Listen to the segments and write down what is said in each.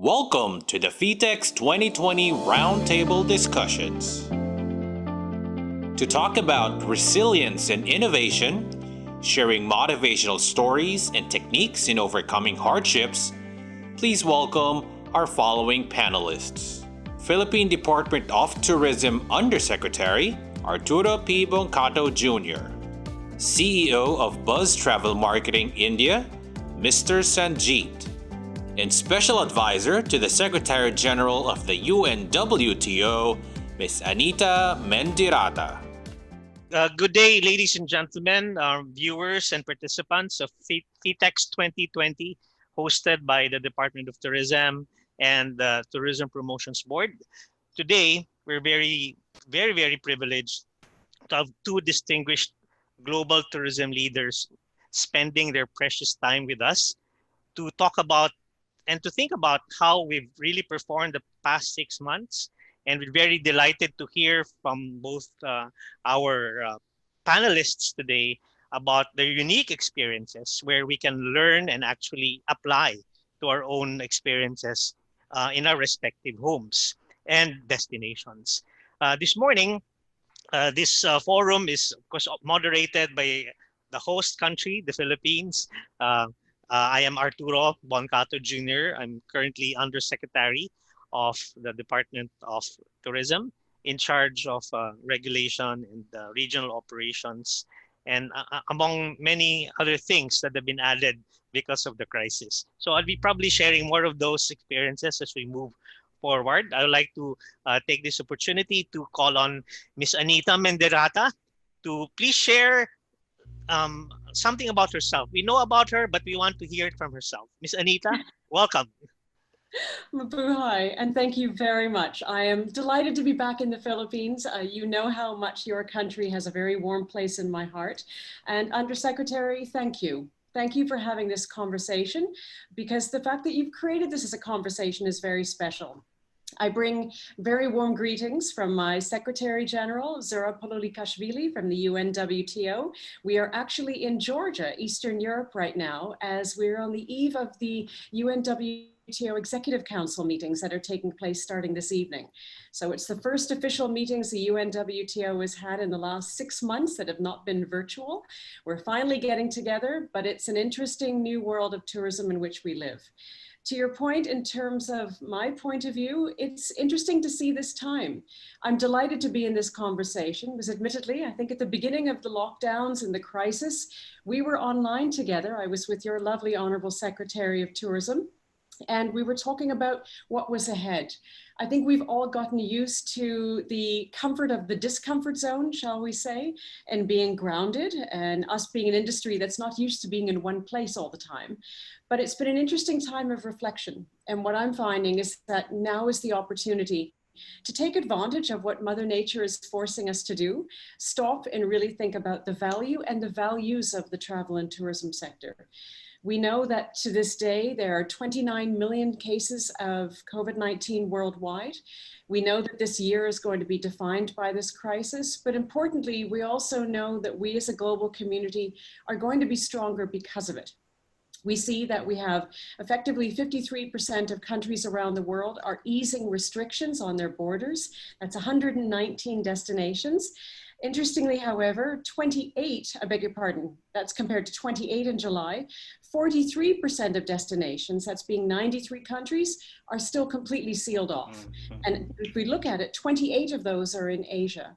Welcome to the FITEX 2020 Roundtable Discussions. To talk about resilience and innovation, sharing motivational stories and techniques in overcoming hardships, please welcome our following panelists. Philippine Department of Tourism Undersecretary Arturo P. Boncato Jr., CEO of Buzz Travel Marketing India, Mr. Jeet, and Special Advisor to the Secretary General of the UNWTO, Ms. Anita Mendirata. Good day, ladies and gentlemen, viewers and participants of FITEX 2020, hosted by the Department of Tourism and the Tourism Promotions Board. Today, we're very privileged to have two distinguished global tourism leaders spending their precious time with us to talk about and to think about how we've really performed the past 6 months. And we're very delighted to hear from both our panelists today about their unique experiences where we can learn and actually apply to our own experiences in our respective homes and destinations. This morning, this forum is, of course, moderated by the host country, the Philippines. I am Arturo Boncato Jr. I'm currently Undersecretary of the Department of Tourism in charge of regulation and regional operations, and among many other things that have been added because of the crisis. So I'll be probably sharing more of those experiences as we move forward. I would like to take this opportunity to call on Ms. Anita Mendirata to please share something about herself. We know about her, but we want to hear it from herself. Ms. Anita, welcome. Mabuhay, and thank you very much. I am delighted to be back in the Philippines. You know how much your country has a very warm place in my heart. And Undersecretary, thank you. Thank you for having this conversation, because the fact that you've created this as a conversation is very special. I bring very warm greetings from my Secretary General, Zura Pololikashvili from the UNWTO. We are actually in Georgia, Eastern Europe right now, as we're on the eve of the UNWTO Executive Council meetings that are taking place starting this evening. So it's the first official meetings the UNWTO has had in the last 6 months that have not been virtual. We're finally getting together, but it's an interesting new world of tourism in which we live. To your point, in terms of my point of view, it's interesting to see this time. I'm delighted to be in this conversation, because admittedly, I think at the beginning of the lockdowns and the crisis, we were online together. I was with your lovely Honorable Secretary of Tourism, and we were talking about what was ahead. I think we've all gotten used to the comfort of the discomfort zone, shall we say, and being grounded, and us being an industry that's not used to being in one place all the time. But it's been an interesting time of reflection. And what I'm finding is that now is the opportunity to take advantage of what Mother Nature is forcing us to do, stop and really think about the value and the values of the travel and tourism sector. We know that to this day, there are 29 million cases of COVID-19 worldwide. We know that this year is going to be defined by this crisis, but importantly, we also know that we as a global community are going to be stronger because of it. We see that we have effectively 53% of countries around the world are easing restrictions on their borders. That's 119 destinations. Interestingly, however, 28, I beg your pardon, that's compared to 28 in July, 43% of destinations, that's being 93 countries, are still completely sealed off. And if we look at it, 28 of those are in Asia.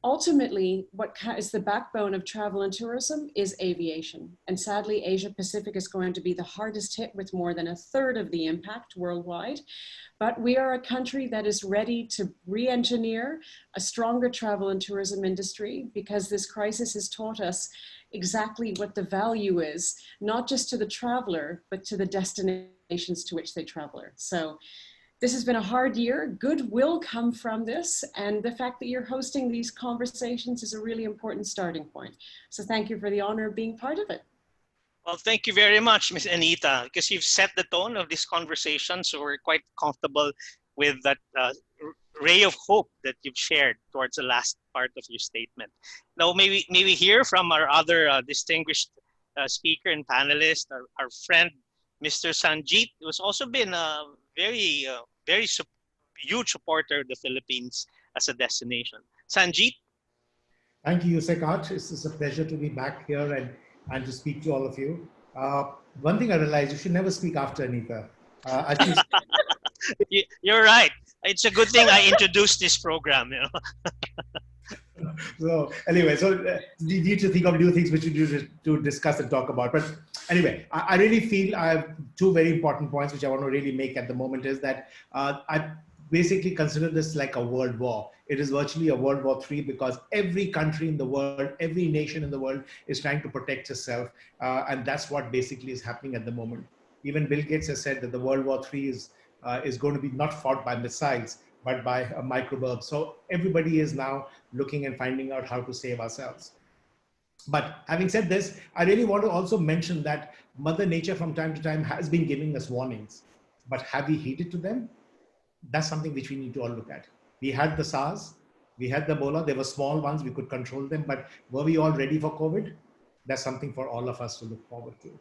Ultimately, what is the backbone of travel and tourism is aviation. And sadly, Asia Pacific is going to be the hardest hit with more than a third of the impact worldwide. But we are a country that is ready to re-engineer a stronger travel and tourism industry, because this crisis has taught us exactly what the value is, not just to the traveler, but to the destinations to which they travel. So this has been a hard year. Good will come from this. And the fact that you're hosting these conversations is a really important starting point. So thank you for the honor of being part of it. Well, thank you very much, Ms. Anita, because you've set the tone of this conversation. So we're quite comfortable with that ray of hope that you've shared towards the last part of your statement. Now, maybe hear from our other distinguished speaker and panelist, our friend, Mr. Jeet, who's also been very, huge supporter of the Philippines as a destination. Sanjeet? Thank you, Yusek Art. It's a pleasure to be back here and to speak to all of you. One thing I realized, you should never speak after Anita. I should. You're right. It's a good thing I introduced this program. So anyway, we need to think of new things which we need to discuss and talk about. But anyway, I really feel I have two very important points which I want to really make at the moment is that I basically consider this like a world war. It is virtually a World War III because every country in the world, every nation in the world is trying to protect itself. And that's what basically is happening at the moment. Even Bill Gates has said that the World War III is going to be not fought by missiles, but by a microburb. So everybody is now looking and finding out how to save ourselves. But having said this, I really want to also mention that Mother Nature from time to time has been giving us warnings. But have we heeded to them? That's something which we need to all look at. We had the SARS, we had the Ebola, they were small ones, we could control them, but were we all ready for COVID? That's something for all of us to look forward to.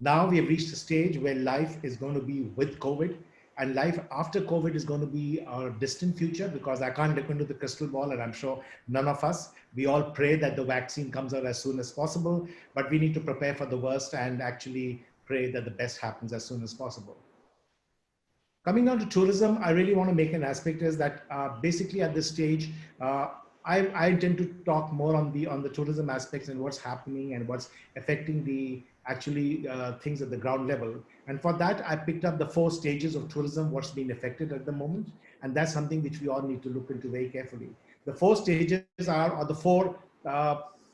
Now we have reached a stage where life is going to be with COVID, and life after COVID is going to be a distant future because I can't look into the crystal ball, and I'm sure none of us. We all pray that the vaccine comes out as soon as possible, but we need to prepare for the worst and actually pray that the best happens as soon as possible. Coming down to tourism, I really want to make an aspect is that basically at this stage, I intend to talk more on the tourism aspects and what's happening and what's affecting the actually things at the ground level. And for that, I picked up the 4 stages of tourism, what's being affected at the moment. And that's something which we all need to look into very carefully. The 4 stages are the 4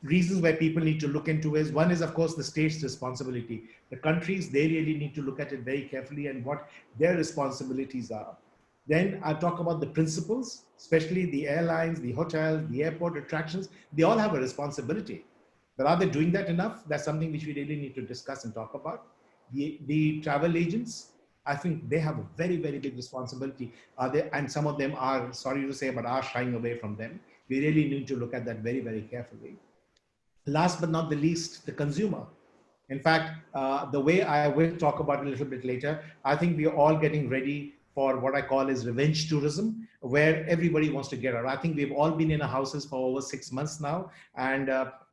reasons where people need to look into is one is, of course, the state's responsibility. The countries, they really need to look at it very carefully and what their responsibilities are. Then I talk about the principals, especially the airlines, the hotels, the airport attractions. They all have a responsibility. But are they doing that enough? That's something which we really need to discuss and talk about. The travel agents, I think they have a very, very big responsibility. And some of them are, sorry to say, but are shying away from them. We really need to look at that very, very carefully. Last but not the least, the consumer. In fact, the way I will talk about it a little bit later, I think we are all getting ready for what I call is revenge tourism, where everybody wants to get out. I think we've all been in our houses for over 6 months now, and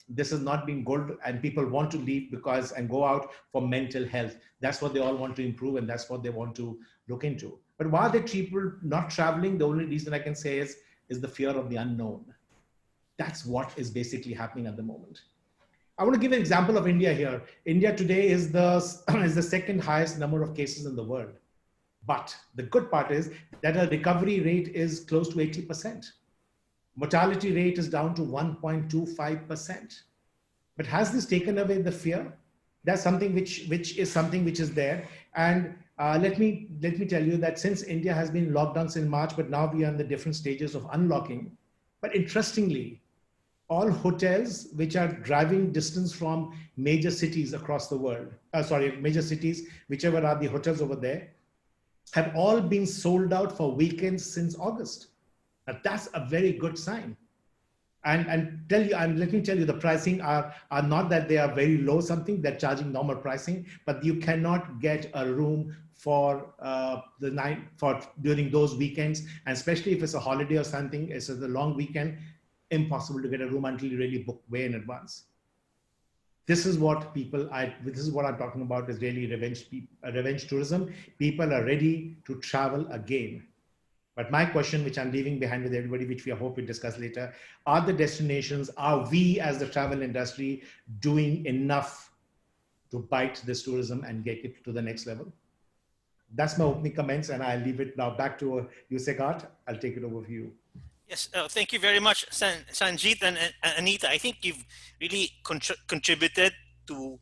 this has not been good, and people want to leave because and go out for mental health. That's what they all want to improve, and that's what they want to look into. But why are the people not traveling? The only reason I can say is the fear of the unknown. That's what is basically happening at the moment. I want to give an example of India here. India today is the second highest number of cases in the world. But the good part is that our recovery rate is close to 80%. Mortality rate is down to 1.25%. But has this taken away the fear? That's something which is there. And let me tell you that since India has been locked down since March, but now we are in the different stages of unlocking. But interestingly, all hotels which are driving distance from major cities across the world, major cities, whichever are the hotels over there, have all been sold out for weekends since August. Now that's a very good sign. And let me tell you, the pricing are not that they are very low something, they're charging normal pricing, but you cannot get a room for the night for during those weekends, and especially if it's a holiday or something, it's a long weekend, impossible to get a room until you really book way in advance. This is what I'm talking about is really revenge tourism. People are ready to travel again. But my question, which I'm leaving behind with everybody, which we hope we discuss later, are the destinations, are we as the travel industry doing enough to bite this tourism and get it to the next level? That's my opening comments, and I'll leave it now back to Yusek Art. I'll take it over for you. Yes, thank you very much, Sanjeet and Anita. I think you've really contributed to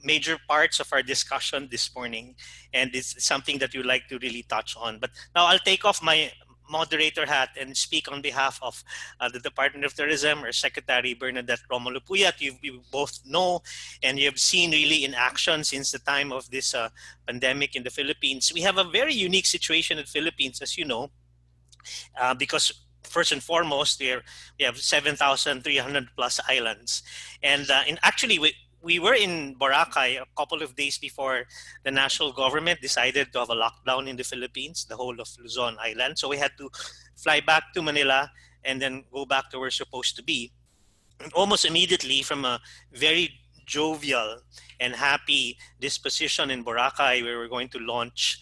major parts of our discussion this morning, and it's something that you like to really touch on. But now I'll take off my moderator hat and speak on behalf of the Department of Tourism, or Secretary Bernadette Romulo Puyat. You both know and you have seen really in action since the time of this pandemic in the Philippines. We have a very unique situation in the Philippines, as you know, because first and foremost, we have 7,300 plus islands. And actually, we were in Boracay a couple of days before the national government decided to have a lockdown in the Philippines, the whole of Luzon Island. So we had to fly back to Manila and then go back to where we're supposed to be. And almost immediately, from a very jovial and happy disposition in Boracay, where we're going to launch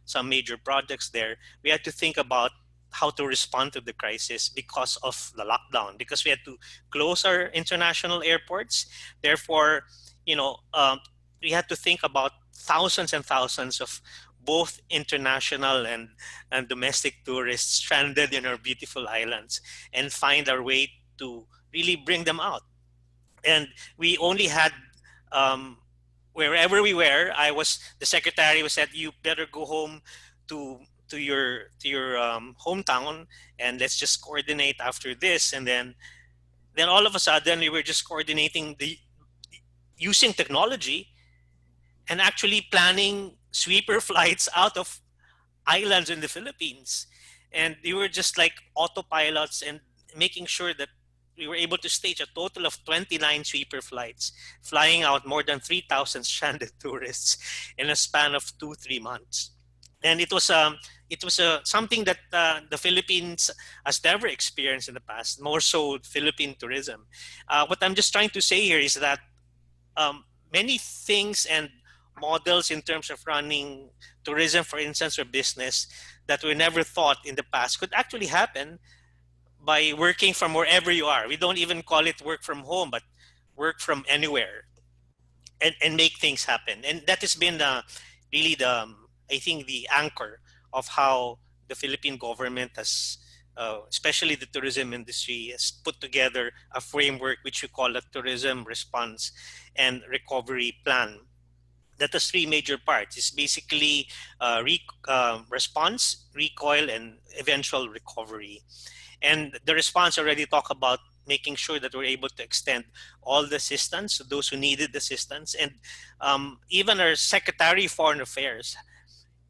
some major projects there, we had to think about how to respond to the crisis because of the lockdown, because we had to close our international airports. Therefore, we had to think about thousands and thousands of both international and domestic tourists stranded in our beautiful islands, and find our way to really bring them out. And we only had, wherever we were, the secretary was said, you better go home to your hometown, and let's just coordinate after this. And then all of a sudden we were just coordinating using technology and actually planning sweeper flights out of islands in the Philippines. And we were just like autopilots and making sure that we were able to stage a total of 29 sweeper flights, flying out more than 3,000 stranded tourists in a span of 2-3 months. And it was something that the Philippines has never experienced in the past, more so Philippine tourism. What I'm just trying to say here is that many things and models in terms of running tourism, for instance, or business that we never thought in the past could actually happen by working from wherever you are. We don't even call it work from home, but work from anywhere, and make things happen. And that has been really I think, the anchor of how the Philippine government has, especially the tourism industry, has put together a framework which we call a tourism response and recovery plan. That has three major parts. It's basically response, recoil, and eventual recovery. And the response already talk about making sure that we're able to extend all the assistance to those who needed assistance. And even our Secretary of Foreign Affairs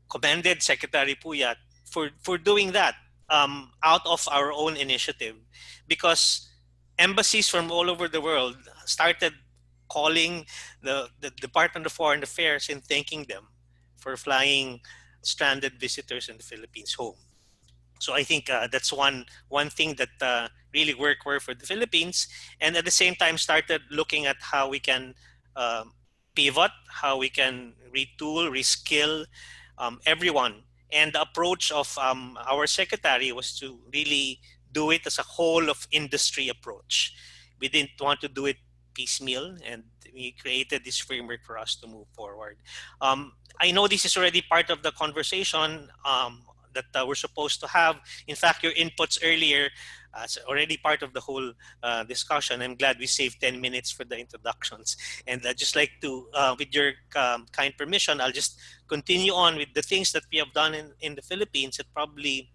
commended Secretary Puyat for doing that out of our own initiative, because embassies from all over the world started calling the Department of Foreign Affairs and thanking them for flying stranded visitors in the Philippines home. So I think that's one thing that really worked for the Philippines, and at the same time started looking at how we can pivot, how we can retool, reskill everyone. And the approach of our secretary was to really do it as a whole of industry approach. We didn't want to do it piecemeal, and we created this framework for us to move forward. I know this is already part of the conversation that we're supposed to have. In fact, your inputs earlier is already part of the whole discussion. I'm glad we saved 10 minutes for the introductions. And I'd just like to, with your kind permission, I'll just continue on with the things that we have done in the Philippines that probably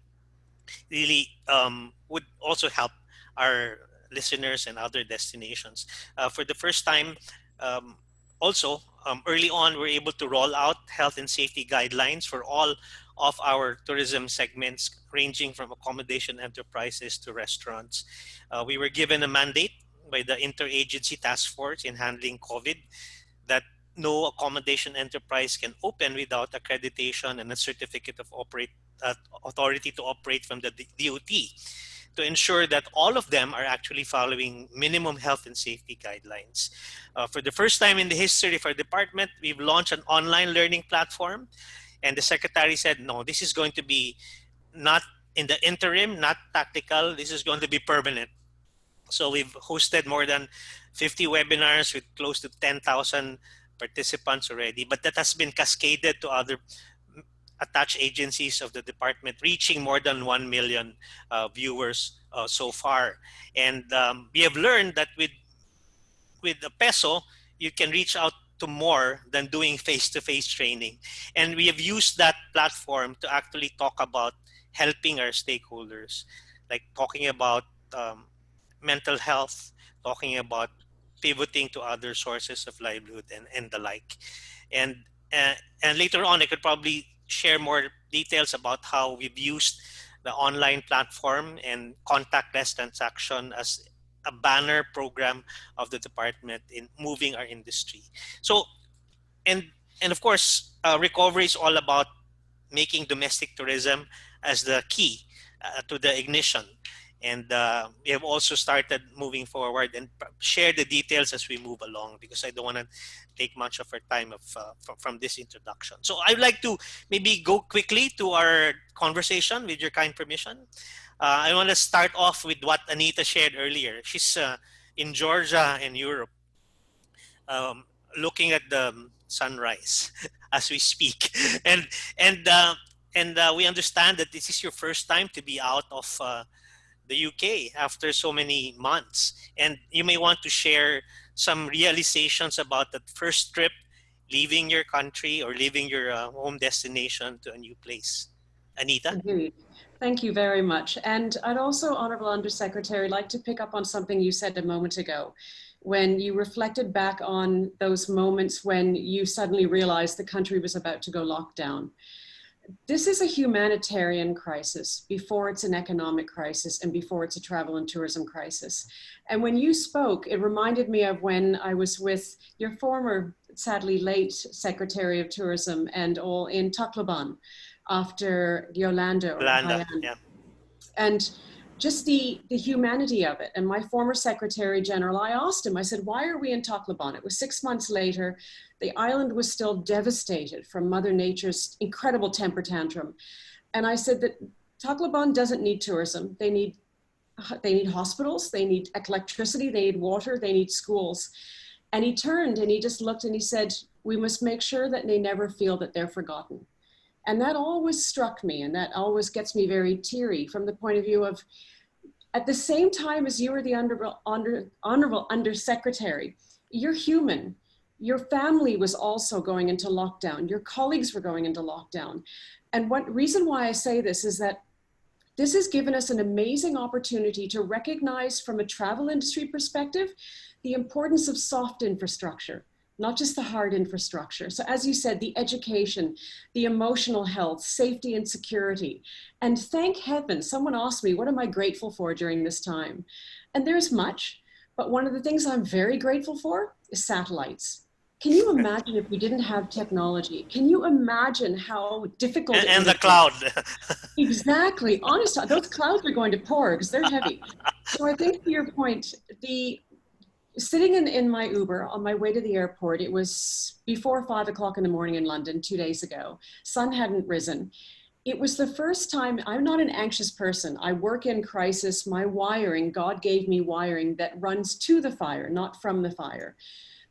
really would also help our listeners and other destinations. For the first time, early on, we're able to roll out health and safety guidelines for all of our tourism segments, ranging from accommodation enterprises to restaurants. We were given a mandate by the Interagency Task Force in handling COVID that no accommodation enterprise can open without accreditation and a certificate of authority to operate from the DOT, to ensure that all of them are actually following minimum health and safety guidelines. For the first time in the history of our department, we've launched an online learning platform. And the secretary said, no, this is going to be not in the interim, not tactical, this is going to be permanent. So we've hosted more than 50 webinars with close to 10,000 participants already, but that has been cascaded to other attached agencies of the department, reaching more than 1 million viewers so far. And we have learned that with the peso, you can reach out to more than doing face-to-face training. And we have used that platform to actually talk about helping our stakeholders, like talking about mental health, talking about pivoting to other sources of livelihood and the like. And later on, I could probably share more details about how we've used the online platform and contactless transaction as a banner program of the department in moving our industry. So, and and of course, recovery is all about making domestic tourism as the key to the ignition. And we have also started moving forward and share the details as we move along, because I don't want to take much of our time from this introduction. So I'd like to maybe go quickly to our conversation with your kind permission. I want to start off with what Anita shared earlier. She's in Georgia in Europe, um, looking at the sunrise as we speak, and and uh, and we understand that this is your first time to be out of the UK after so many months, and you may want to share some realizations about that first trip, leaving your country or leaving your home destination to a new place. Anita? Agreed. Thank you very much. And I'd also, Honorable Undersecretary, like to pick up on something you said a moment ago, when you reflected back on those moments when you suddenly realized the country was about to go lockdown. This is a humanitarian crisis before it's an economic crisis and before it's a travel and tourism crisis. And when you spoke, it reminded me of when I was with your former, sadly late Secretary of Tourism and all in Tacloban after Yolanda or Yolanda, Haiyan. yeah. And just the humanity of it. And my former Secretary General, I asked him, I said, why are we in Tacloban? It was 6 months later. The island was still devastated from Mother Nature's incredible temper tantrum. And I said that Tacloban doesn't need tourism. They need hospitals, they need electricity, they need water, they need schools. And he turned and he just looked and he said, we must make sure that they never feel that they're forgotten. And that always struck me, and that always gets me very teary from the point of view of, at the same time as you were the honorable undersecretary, you're human. Your family was also going into lockdown. Your colleagues were going into lockdown. And one reason why I say this is that this has given us an amazing opportunity to recognize from a travel industry perspective, the importance of soft infrastructure, not just the hard infrastructure. So as you said, the education, the emotional health, safety and security. And thank heaven, someone asked me, what am I grateful for during this time? And there's much, but one of the things I'm very grateful for is satellites. Can you imagine if we didn't have technology? Can you imagine how difficult it And would the have been? cloud. Exactly, honest, those clouds are going to pour because they're heavy. So I think to your point, sitting in my Uber on my way to the airport, it was before 5 o'clock in the morning in London 2 days ago. Sun hadn't risen. It was the first time. I'm not an anxious person. I work in crisis. My wiring, God gave me wiring that runs to the fire, not from the fire.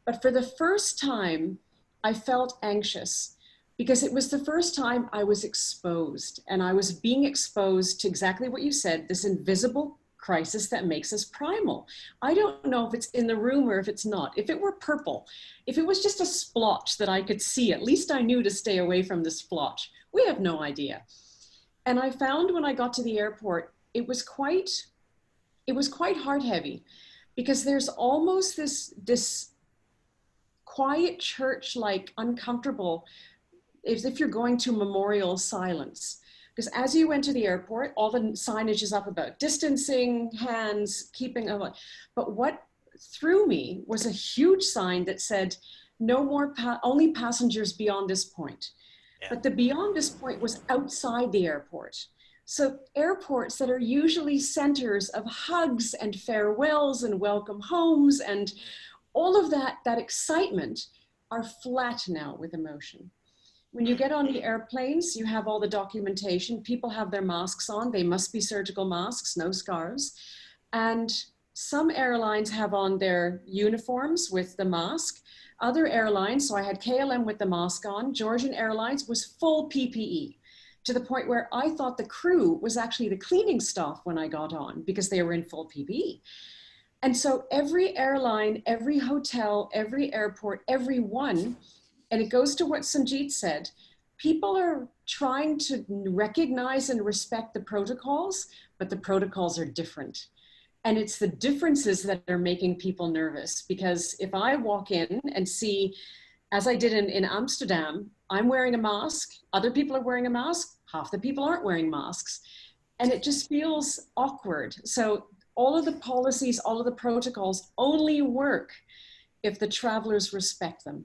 But for the first time, I felt anxious because it was the first time I was exposed, and I was being exposed to exactly what you said, this invisible crisis that makes us primal. I don't know if it's in the room or if it's not. If it were purple, if it was just a splotch that I could see, at least I knew to stay away from the splotch. We have no idea. And I found when I got to the airport, it was quite heart heavy, because there's almost this quiet church-like uncomfortable, as if you're going to memorial silence. Because as you went to the airport, all the signage is up about distancing, hands, keeping, but what threw me was a huge sign that said, no more, only passengers beyond this point. Yeah. But the beyond this point was outside the airport. So airports that are usually centers of hugs and farewells and welcome homes and all of that excitement are flat now with emotion. When you get on the airplanes, you have all the documentation. People have their masks on. They must be surgical masks, no scarves. And some airlines have on their uniforms with the mask. Other airlines, so I had KLM with the mask on. Georgian Airlines was full PPE, to the point where I thought the crew was actually the cleaning staff when I got on, because they were in full PPE. And so every airline, every hotel, every airport, everyone, and it goes to what Jeet said, people are trying to recognize and respect the protocols, but the protocols are different. And it's the differences that are making people nervous, because if I walk in and see, as I did in Amsterdam, I'm wearing a mask, other people are wearing a mask, half the people aren't wearing masks, and it just feels awkward. So all of the policies, all of the protocols only work if the travelers respect them.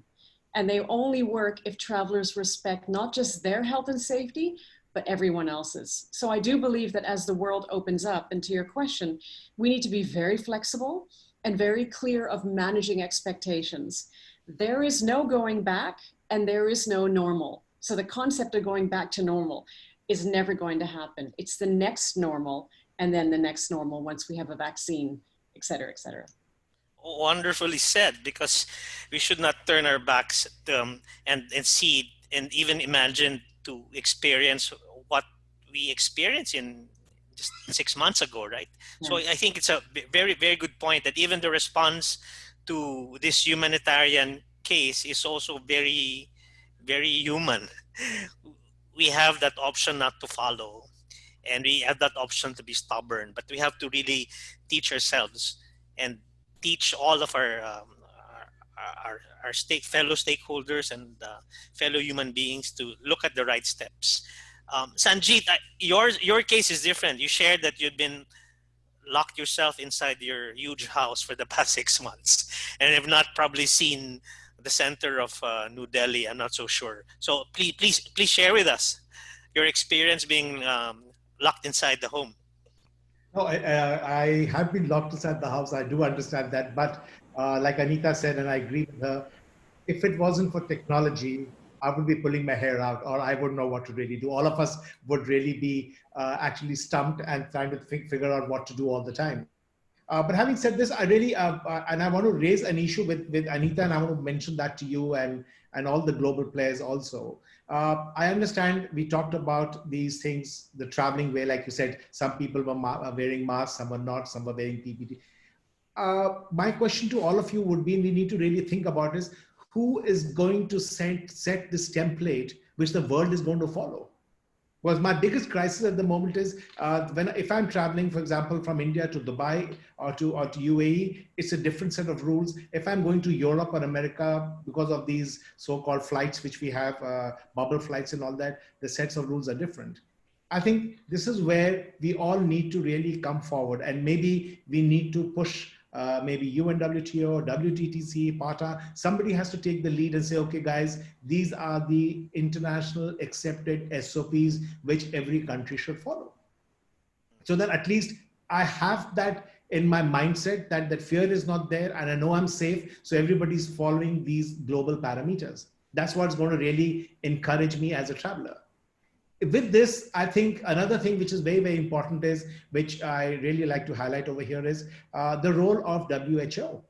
And they only work if travelers respect not just their health and safety, but everyone else's. So I do believe that as the world opens up, and to your question, we need to be very flexible and very clear of managing expectations. There is no going back and there is no normal. So the concept of going back to normal is never going to happen. It's the next normal and then the next normal once we have a vaccine, et cetera, et cetera. Wonderfully said, because we should not turn our backs and see and even imagine to experience what we experienced in just 6 months ago, right? Yeah. So I think it's a very, very good point that even the response to this humanitarian case is also very, very human. We have that option not to follow, and we have that option to be stubborn, but we have to really teach ourselves and teach all of our fellow stakeholders and fellow human beings to look at the right steps. Sanjeet, your case is different. You shared that you'd been locked yourself inside your huge house for the past 6 months and have not probably seen the center of New Delhi. I'm not so sure. So please share with us your experience being locked inside the home. No, I have been locked inside the house. I do understand that. But like Anita said, and I agree with her, if it wasn't for technology, I would be pulling my hair out, or I wouldn't know what to really do. All of us would really be actually stumped and trying to figure out what to do all the time. But having said this, I really, and I want to raise an issue with Anita, and I want to mention that to you and all the global players also. I understand we talked about these things, the traveling way, like you said, some people were wearing masks, some were not, some were wearing PPE. My question to all of you would be, and we need to really think about is, who is going to set this template which the world is going to follow? Because my biggest crisis at the moment is if I'm traveling, for example, from India to Dubai or to UAE, it's a different set of rules. If I'm going to Europe or America, because of these so-called flights which we have, bubble flights and all that, the sets of rules are different. I think this is where we all need to really come forward, and maybe we need to push maybe UNWTO, WTTC, PATA, somebody has to take the lead and say, okay, guys, these are the international accepted SOPs which every country should follow. So that at least I have that in my mindset that fear is not there and I know I'm safe. So everybody's following these global parameters. That's what's going to really encourage me as a traveler. With this, I think another thing which is very, very important is, which I really like to highlight over here, is the role of WHO.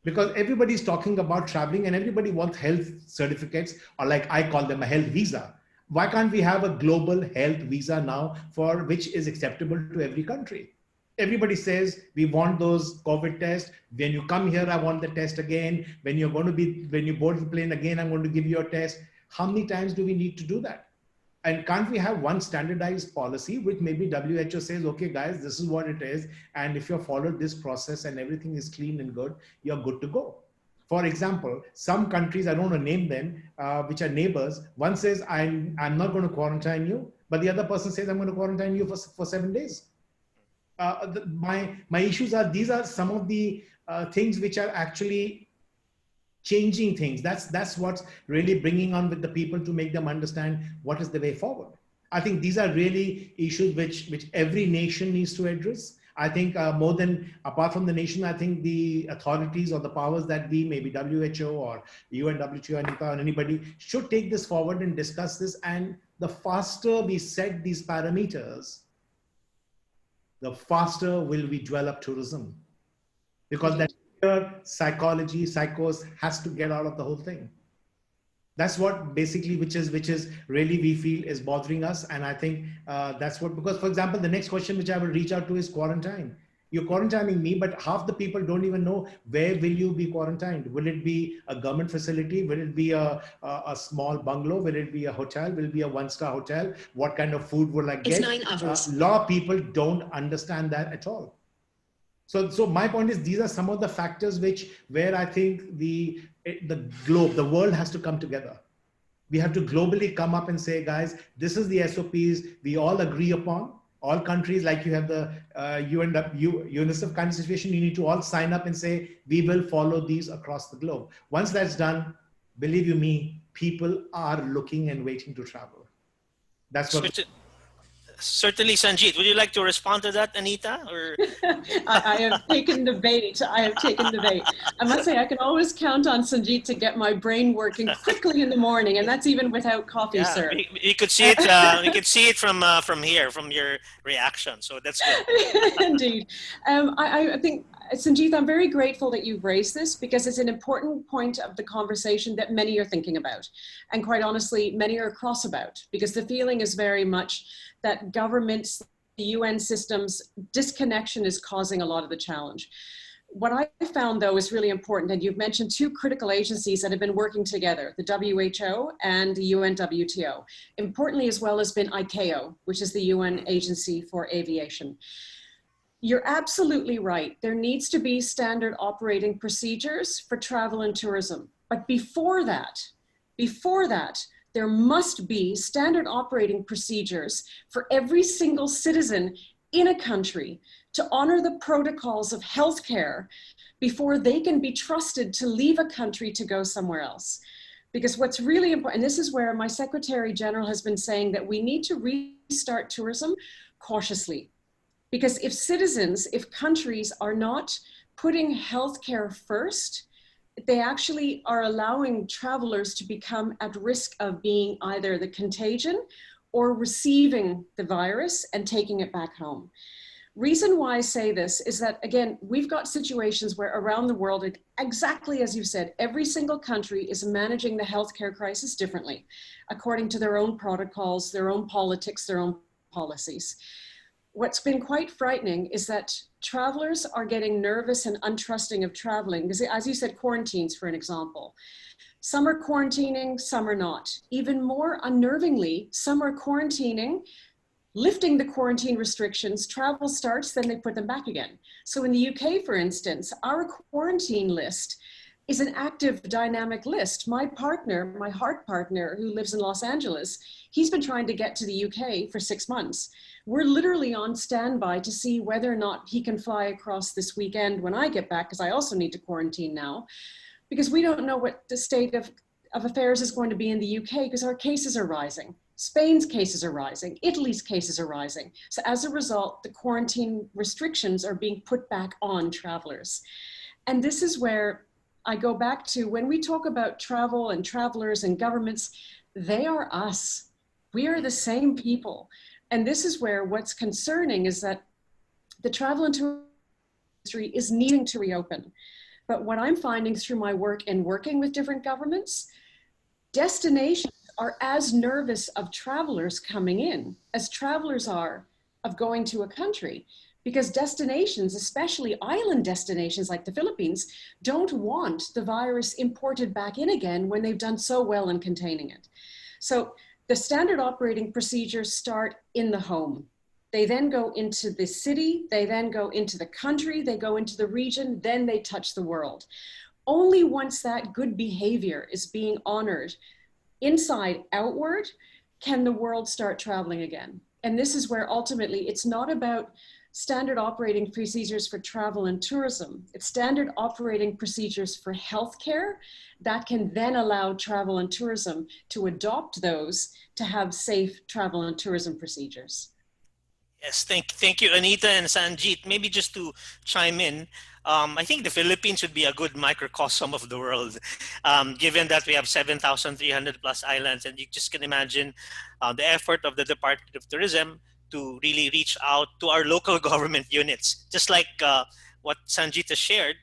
Because everybody's talking about traveling and everybody wants health certificates, or like I call them a health visa. Why can't we have a global health visa now for which is acceptable to every country? Everybody says we want those COVID tests. When you come here, I want the test again. When you board the plane again, I'm going to give you a test. How many times do we need to do that? And can't we have one standardized policy which maybe WHO says, okay, guys, this is what it is. And if you followed this process and everything is clean and good, you're good to go. For example, some countries, I don't want to name them, which are neighbors, one says, I'm not going to quarantine you, but the other person says, I'm going to quarantine you for 7 days. My issues are, these are some of the things which are actually changing things. That's what's really bringing on with the people to make them understand what is the way forward. I think these are really issues which every nation needs to address. I think more than, apart from the nation, I think the authorities or the powers that be, maybe WHO or UNWTO, Anita, or anybody, should take this forward and discuss this. And the faster we set these parameters, the faster will we develop tourism. Because that psychology, psychos has to get out of the whole thing. That's what basically, which is really we feel is bothering us. And I think that's what, because for example, the next question which I will reach out to is quarantine. You're quarantining me, but half the people don't even know where will you be quarantined. Will it be a government facility? Will it be a small bungalow? Will it be a hotel? Will it be a one-star hotel? What kind of food will I get? It's 9 hours. A lot of people don't understand that at all. So my point is, these are some of the factors where I think the world has to come together. We have to globally come up and say, guys, this is the SOPs we all agree upon. All countries, like you have the UNICEF kind of situation, you need to all sign up and say, we will follow these across the globe. Once that's done, believe you me, people are looking and waiting to travel. That's what. Certainly, Sanjeet. Would you like to respond to that, Anita? Or I have taken the bait. I have taken the bait. I must say, I can always count on Sanjeet to get my brain working quickly in the morning, and that's even without coffee, sir. We could see it. We could see it from here, from your reaction. So that's good. Indeed. I think, Sanjeet, I'm very grateful that you've raised this, because it's an important point of the conversation that many are thinking about. And quite honestly, many are cross about, because the feeling is very much that governments, the UN systems, disconnection is causing a lot of the challenge. What I found, though, is really important, and you've mentioned two critical agencies that have been working together, the WHO and the UNWTO. Importantly, as well, has been ICAO, which is the UN Agency for Aviation. You're absolutely right. There needs to be standard operating procedures for travel and tourism. But before that, there must be standard operating procedures for every single citizen in a country to honor the protocols of healthcare before they can be trusted to leave a country to go somewhere else. Because what's really important, and this is where my Secretary General has been saying that we need to restart tourism cautiously. Because if countries are not putting healthcare first, they actually are allowing travelers to become at risk of being either the contagion or receiving the virus and taking it back home. Reason why I say this is that, again, we've got situations where around the world, exactly as you said, every single country is managing the healthcare crisis differently, according to their own protocols, their own politics, their own policies. What's been quite frightening is that travelers are getting nervous and untrusting of traveling, because, as you said, quarantines, for an example. Some are quarantining, some are not. Even more unnervingly, some are quarantining, lifting the quarantine restrictions, travel starts, then they put them back again. So in the UK, for instance, our quarantine list is an active, dynamic list. My partner, my heart partner, who lives in Los Angeles, he's been trying to get to the UK for 6 months. We're literally on standby to see whether or not he can fly across this weekend when I get back, because I also need to quarantine now, because we don't know what the state of affairs is going to be in the UK, because our cases are rising. Spain's cases are rising, Italy's cases are rising. So as a result, the quarantine restrictions are being put back on travelers. And this is where I go back to, when we talk about travel and travelers and governments, they are us. We are the same people. And this is where what's concerning is that the travel and tourism industry is needing to reopen. But what I'm finding through my work and working with different governments, destinations are as nervous of travelers coming in as travelers are of going to a country. Because destinations, especially island destinations like the Philippines, don't want the virus imported back in again when they've done so well in containing it. So the standard operating procedures start in the home. They then go into the city, they then go into the country, they go into the region, then they touch the world. Only once that good behavior is being honored inside outward can the world start traveling again. And this is where ultimately it's not about standard operating procedures for travel and tourism. It's standard operating procedures for healthcare that can then allow travel and tourism to adopt those to have safe travel and tourism procedures. Yes, thank you, Anita and Sanjeet. Maybe just to chime in, I think the Philippines would be a good microcosm of the world, given that we have 7,300 plus islands, and you just can imagine the effort of the Department of Tourism to really reach out to our local government units. Just like what Sanjeet has shared,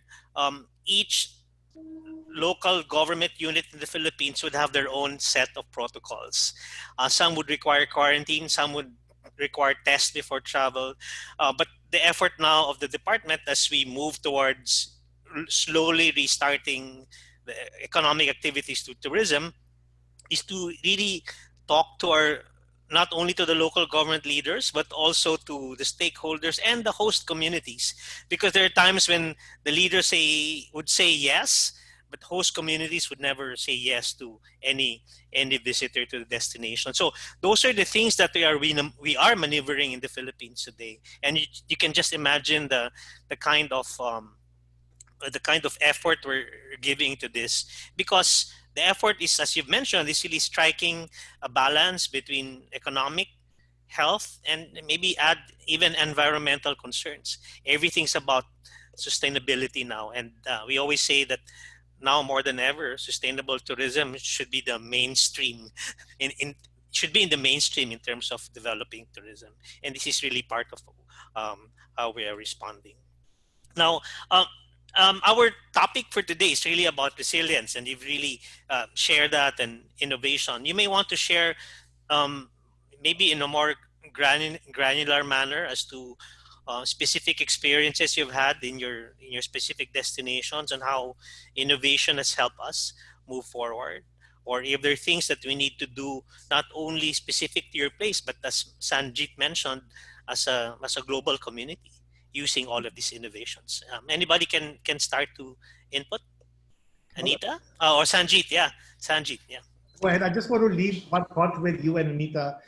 each local government unit in the Philippines would have their own set of protocols. Some would require quarantine, some would require tests before travel. But the effort now of the department as we move towards slowly restarting the economic activities to tourism is to really talk to our, not only to the local government leaders, but also to the stakeholders and the host communities. Because there are times when the leaders would say yes, but host communities would never say yes to any visitor to the destination. So those are the things that we are maneuvering in the Philippines today, and you can just imagine the kind of effort we're giving to this, because the effort is, as you've mentioned, is really striking a balance between economic, health, and maybe add even environmental concerns. Everything's about sustainability now, and we always say that now more than ever, sustainable tourism should be the mainstream in should be in the mainstream in terms of developing tourism, and this is really part of how we are responding. Now, our topic for today is really about resilience, and you've really shared that, and innovation. You may want to share um, maybe in a more granular manner as to specific experiences you've had in your specific destinations, and how innovation has helped us move forward, or if there are things that we need to do not only specific to your place, but as Sanjeet mentioned, as a global community using all of these innovations. Anybody can start to input. Anita or Sanjeet? Yeah, Sanjeet. Yeah. Go ahead. I just want to leave one thought with you and Anita.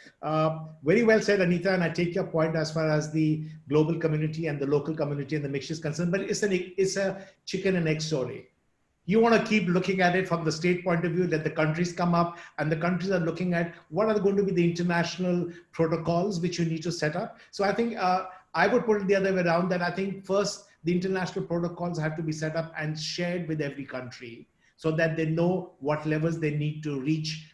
Very well said, Anita, and I take your point as far as the global community and the local community and the mix is concerned, but it's a chicken and egg story. You want to keep looking at it from the state point of view, let the countries come up, and the countries are looking at what are going to be the international protocols which you need to set up. So I think I would put it the other way around, that I think first the international protocols have to be set up and shared with every country, so that they know what levels they need to reach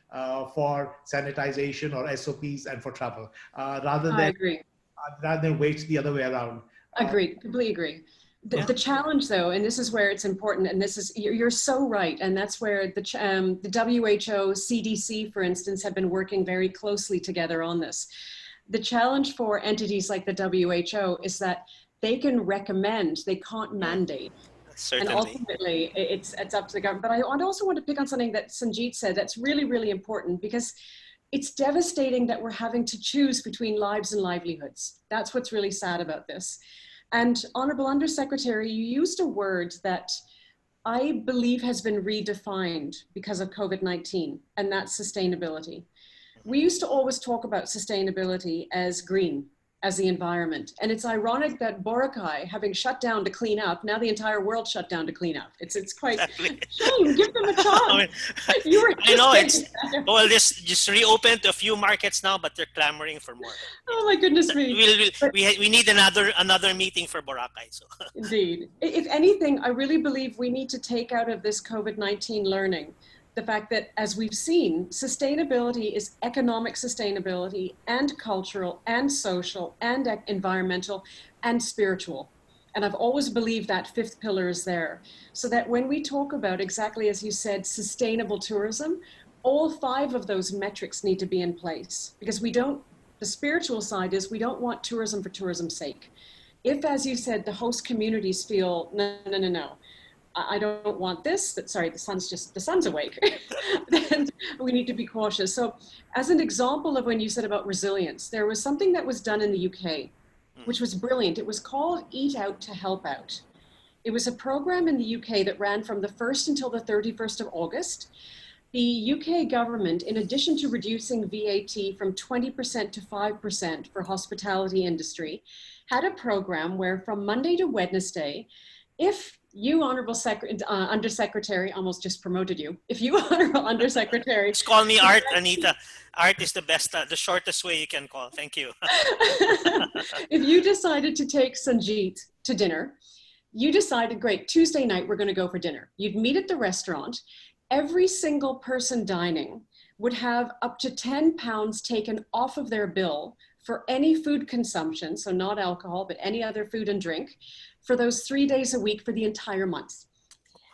for sanitization or SOPs and for travel, rather than wait the other way around. Agreed, completely agree. The challenge, though, and this is where it's important, and this is, you're so right, and that's where the WHO, CDC, for instance, have been working very closely together on this. The challenge for entities like the WHO is that they can recommend, they can't mandate. Certainly. And ultimately, it's up to the government. But I also want to pick on something that Sanjeet said that's really, really important, because it's devastating that we're having to choose between lives and livelihoods. That's what's really sad about this. And Honorable Undersecretary, you used a word that I believe has been redefined because of COVID-19, and that's sustainability. We used to always talk about sustainability as green, as the environment. And it's ironic that Boracay, having shut down to clean up, now the entire world shut down to clean up. It's quite shame. Give them a chance. I know it's well, just reopened a few markets now, but they're clamoring for more. Oh my goodness me! We need another meeting for Boracay. So indeed, if anything, I really believe we need to take out of this COVID-19 learning the fact that, as we've seen, sustainability is economic sustainability and cultural and social and environmental and spiritual. And I've always believed that fifth pillar is there. So that when we talk about, exactly as you said, sustainable tourism, all five of those metrics need to be in place, because the spiritual side is we don't want tourism for tourism's sake. If, as you said, the host communities feel, no, I don't want this, sorry, the sun's awake, then we need to be cautious. So as an example of when you said about resilience, there was something that was done in the UK, which was brilliant. It was called Eat Out to Help Out. It was a program in the UK that ran from the 1st until the 31st of August. The UK government, in addition to reducing VAT from 20% to 5% for hospitality industry, had a program where from Monday to Wednesday, if you, Honorable Undersecretary, almost just promoted you. If you, Honorable Undersecretary. Just call me Art, Anita. Art is the best, the shortest way you can call. Thank you. If you decided to take Sanjeet to dinner, you decided, great, Tuesday night, we're going to go for dinner. You'd meet at the restaurant. Every single person dining would have up to £10 taken off of their bill for any food consumption, so not alcohol, but any other food and drink, for those 3 days a week for the entire month.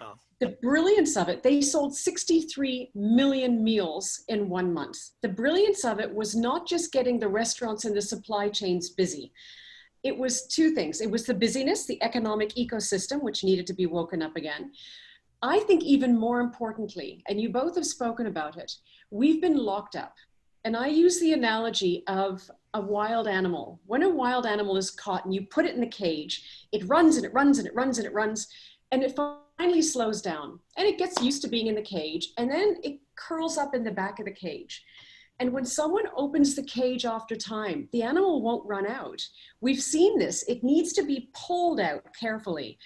Wow. The brilliance of it, they sold 63 million meals in 1 month. The brilliance of it was not just getting the restaurants and the supply chains busy. It was two things. It was the busyness, the economic ecosystem, which needed to be woken up again. I think even more importantly, and you both have spoken about it, we've been locked up. And I use the analogy of a wild animal. When a wild animal is caught and you put it in a cage, it runs and it runs and it runs and it runs. And it finally slows down and it gets used to being in the cage, and then it curls up in the back of the cage. And when someone opens the cage after time, the animal won't run out. We've seen this. It needs to be pulled out carefully.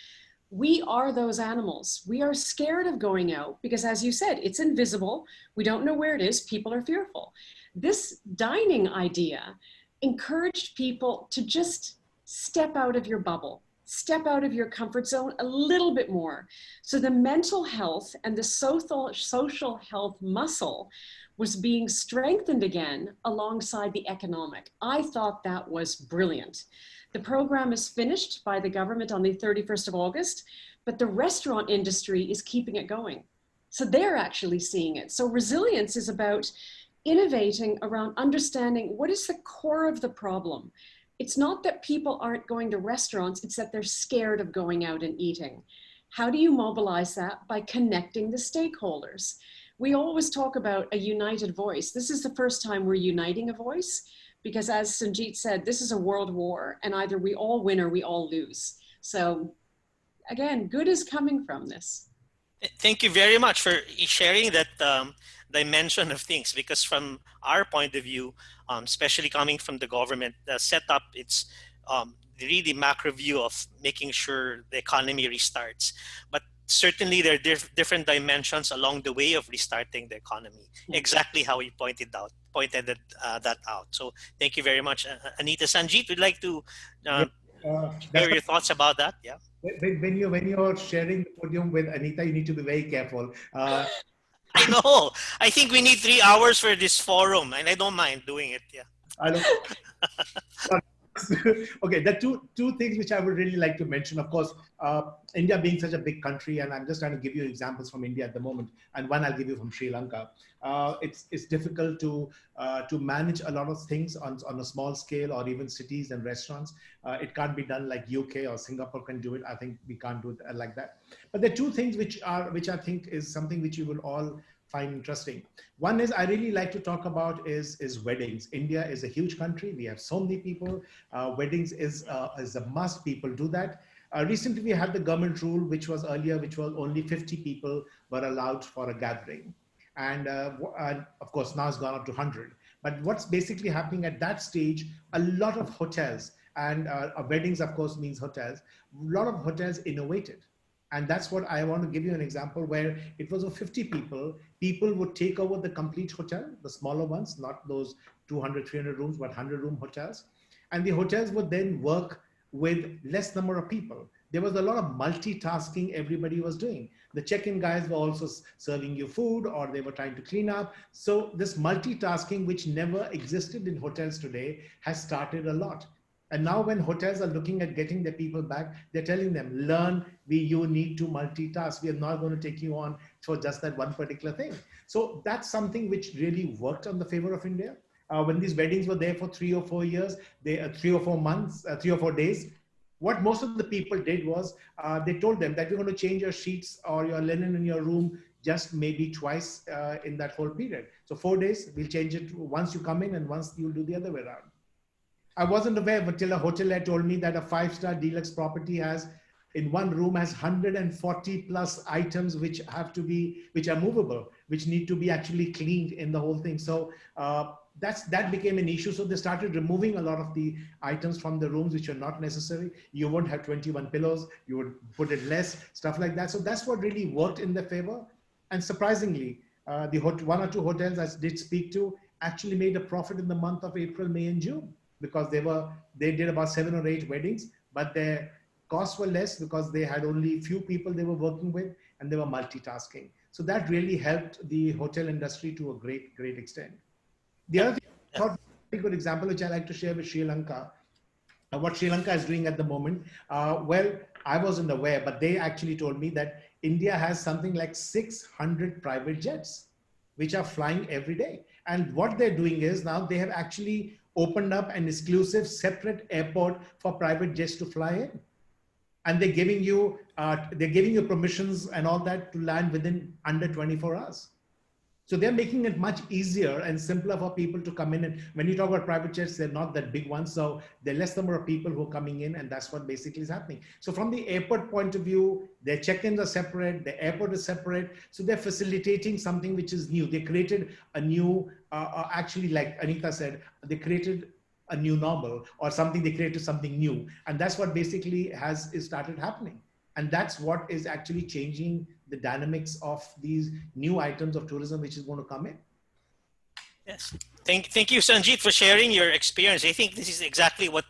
We are those animals. We are scared of going out because, as you said, it's invisible. We don't know where it is. People are fearful. This dining idea encouraged people to just step out of your bubble, step out of your comfort zone a little bit more. So the mental health and the social health muscle was being strengthened again alongside the economic. I thought that was brilliant. The program is finished by the government on the 31st of August, but the restaurant industry is keeping it going. So they're actually seeing it. So resilience is about innovating around understanding what is the core of the problem. It's not that people aren't going to restaurants, it's that they're scared of going out and eating. How do you mobilize that? By connecting the stakeholders. We always talk about a united voice. This is the first time we're uniting a voice, because as Sanjeet said, this is a world war and either we all win or we all lose. So again, good is coming from this. Thank you very much for sharing that dimension of things, because from our point of view, especially coming from the government, the setup, it's the really macro view of making sure the economy restarts. But certainly there are different dimensions along the way of restarting the economy, exactly how you pointed that out. So thank you very much. Anita, Sanjeet, would like to share your thoughts about that? Yeah. When you're sharing the podium with Anita, you need to be very careful. I know. I think we need 3 hours for this forum, and I don't mind doing it. Yeah. I don't. Okay, the two things which I would really like to mention. Of course, India being such a big country, and I'm just trying to give you examples from India at the moment, and one I'll give you from Sri Lanka. It's difficult to manage a lot of things on a small scale, or even cities and restaurants. It can't be done like UK or Singapore can do it. I think we can't do it like that. But there are two things which I think is something which you will all find interesting. One is I really like to talk about is weddings. India is a huge country. We have so many people. Weddings is a must. People do that. Recently, we had the government rule, which was earlier, which was only 50 people were allowed for a gathering. And of course, now it's gone up to 100. But what's basically happening at that stage, a lot of hotels, and weddings, of course, means hotels, a lot of hotels innovated. And that's what I want to give you an example where it was of 50 people. People would take over the complete hotel, the smaller ones, not those 200, 300 rooms, but 100-room hotels. And the hotels would then work with less number of people. There was a lot of multitasking everybody was doing. The check-in guys were also serving you food, or they were trying to clean up. So this multitasking, which never existed in hotels today, has started a lot. And now when hotels are looking at getting their people back, they're telling them, you need to multitask. We are not going to take you on for just that one particular thing. So that's something which really worked on the favor of India. When these weddings were there for 3 or 4 years, 3 or 4 months, 3 or 4 days, what most of the people did was they told them that you're going to change your sheets or your linen in your room just maybe twice in that whole period. So 4 days, we'll change it once you come in and once you'll do the other way around. I wasn't aware until a hotelier told me that a 5-star deluxe property in one room has 140 plus items which are movable, which need to be actually cleaned in the whole thing. So that became an issue. So they started removing a lot of the items from the rooms which are not necessary. You won't have 21 pillows. You would put it less, stuff like that. So that's what really worked in their favor. And surprisingly, the 1 or 2 hotels I did speak to actually made a profit in the month of April, May, and June, because they did about 7 or 8 weddings, but their costs were less because they had only few people they were working with and they were multitasking. So that really helped the hotel industry to a great extent. The other thing I thought was a very good example, which I like to share with Sri Lanka, what Sri Lanka is doing at the moment. Well, I wasn't aware, but they actually told me that India has something like 600 private jets, which are flying every day. And what they're doing is now they have actually opened up an exclusive separate airport for private jets to fly in. And they're giving you permissions and all that to land within under 24 hours. So they're making it much easier and simpler for people to come in. And when you talk about private jets, they're not that big ones. So there are less number of people who are coming in, and that's what basically is happening. So from the airport point of view, their check-ins are separate, the airport is separate. So they're facilitating something which is new. They created a new, actually, like Anita said, they created a new normal, or something, they created something new. And that's what basically is started happening. And that's what is actually changing the dynamics of these new items of tourism, which is going to come in. Yes. Thank you, Sanjeet, for sharing your experience. I think this is exactly what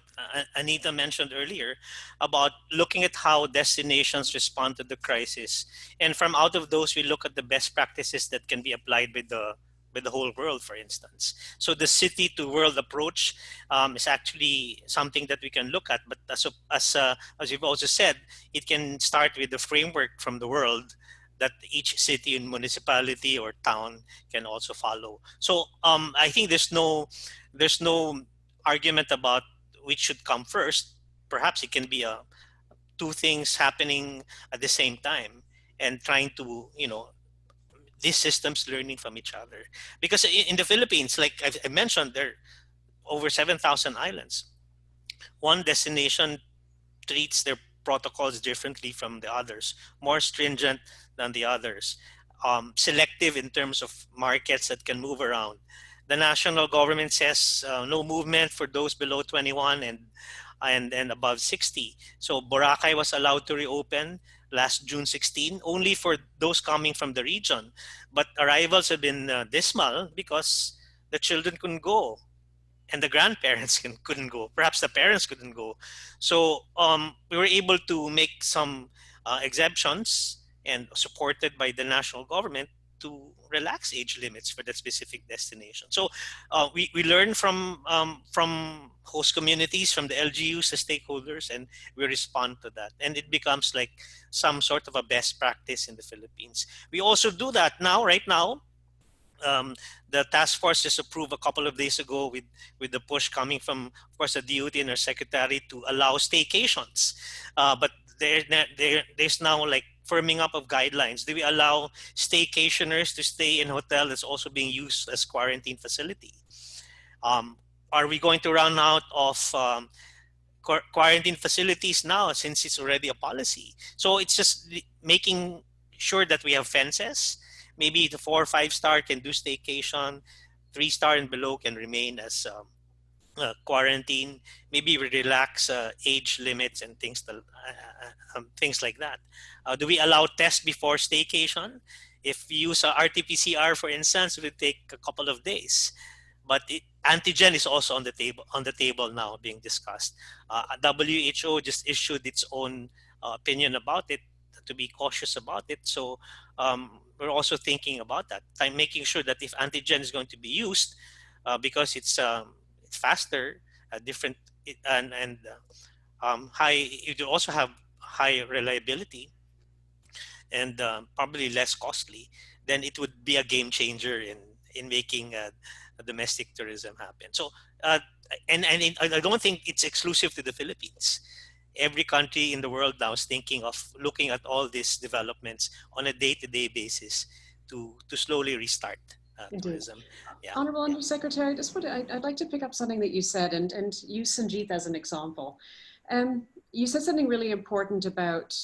Anita mentioned earlier about looking at how destinations respond to the crisis. And from out of those, we look at the best practices that can be applied by the whole world, for instance. So the city to world approach is actually something that we can look at. But as you've also said, it can start with the framework from the world that each city and municipality or town can also follow. So I think there's no argument about which should come first. Perhaps it can be two things happening at the same time and trying to, these systems learning from each other. Because in the Philippines, like I mentioned, there are over 7,000 islands. One destination treats their protocols differently from the others, more stringent than the others, selective in terms of markets that can move around. The national government says no movement for those below 21 and above 60. So Boracay was allowed to reopen last June 16, only for those coming from the region. But arrivals have been dismal because the children couldn't go and the grandparents couldn't go. Perhaps the parents couldn't go. So we were able to make some exemptions and supported by the national government to relax age limits for that specific destination. So we learn from host communities, from the LGUs, the stakeholders, and we respond to that. And it becomes like some sort of a best practice in the Philippines. We also do that now, right now. The task force just approved a couple of days ago with the push coming from, of course, the DOT and our secretary to allow staycations. But there's now like firming up of guidelines. Do we allow staycationers to stay in a hotel that's also being used as quarantine facility? Are we going to run out of quarantine facilities now since it's already a policy? So it's just making sure that we have fences. Maybe the 4 or 5 star can do staycation, 3 star and below can remain as quarantine. Maybe we relax age limits and things like that. Do we allow tests before staycation? If we use RT-PCR, for instance, it will take a couple of days. But antigen is also on the table now being discussed. WHO just issued its own opinion about it, to be cautious about it. So we're also thinking about that, making sure that if antigen is going to be used, because it's faster, different, and high, you also have high reliability and probably less costly, then it would be a game changer in making domestic tourism happen. So I don't think it's exclusive to the Philippines. Every country in the world now is thinking of looking at all these developments on a day-to-day basis to slowly restart tourism. Yeah. Honorable Undersecretary, I'd like to pick up something that you said and use Sanjeet as an example. You said something really important about,